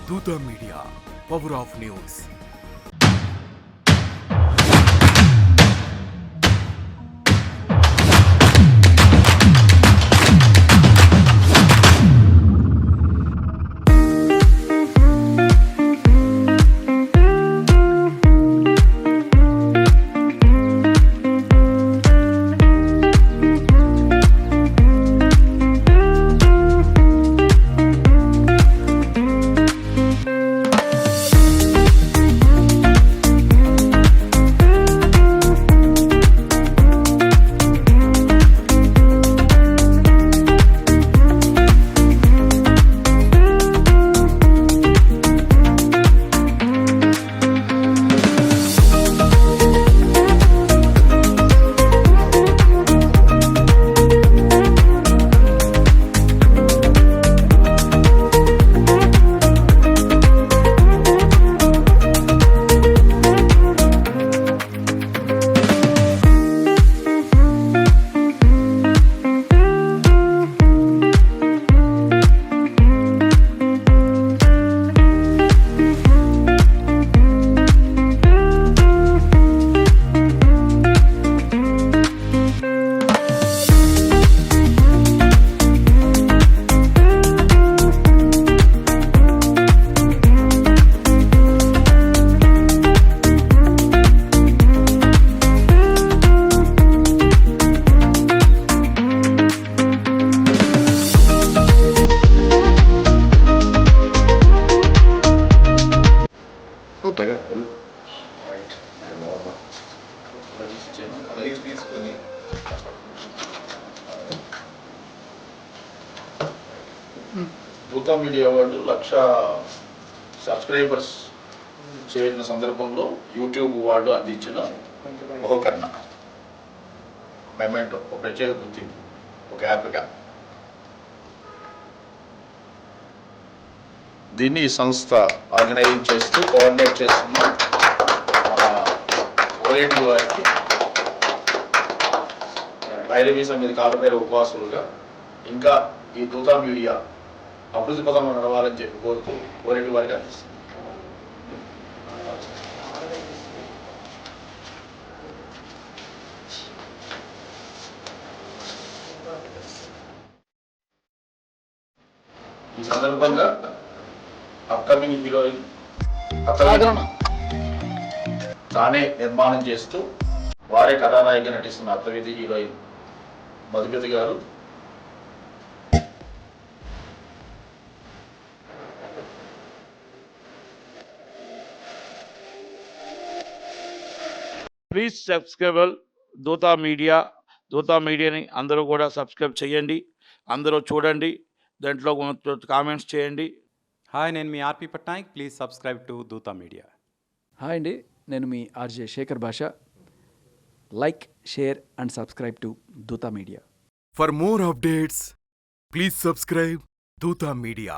దూత media, power of news. దూత media వాళ్ళు 1,00,000 సబ్స్క్రైబర్స్ చేరిన సందర్భంలో యూట్యూబ్ వాళ్ళు అందించిన బహుకరణ మెమెంటో, ఒక ప్రత్యేక గుర్తింపు, ఒక యాప్గా. దీన్ని ఈ సంస్థ ఆర్గనైజింగ్ చేస్తూ కోఆర్డినేట్ చేస్తున్న ఓరేటి వారికి బైరవీసం మీద కాలపేర ఉపవాసులుగా ఇంకా ఈ దూత మీడియా అభివృద్ధి పదంలో నడవాలని చెప్పి కోరుతూ ఓరేటి వారికి అందిస్తుంది. ఈ సందర్భంగా అప్కమింగ్ హీరోయిన్ తానే నిర్మాణం చేస్తూ వారే కథానాయిక నటిస్తున్న అత్తవిధి హీరోయిన్ మధుమిత గారు ప్లీజ్ సబ్స్క్రైబ్ దూత మీడియా. దూత మీడియాని అందరూ కూడా సబ్స్క్రైబ్ చేయండి, అందరూ చూడండి, దాంట్లో కామెంట్స్ చేయండి. హాయ్, నేను మీ RP Patnaik. Please subscribe to Dootha media. Hi అండి, నేను మీ RJ Shekhar Basha. Like, share and subscribe to Dootha media. For more updates, please subscribe Dootha media.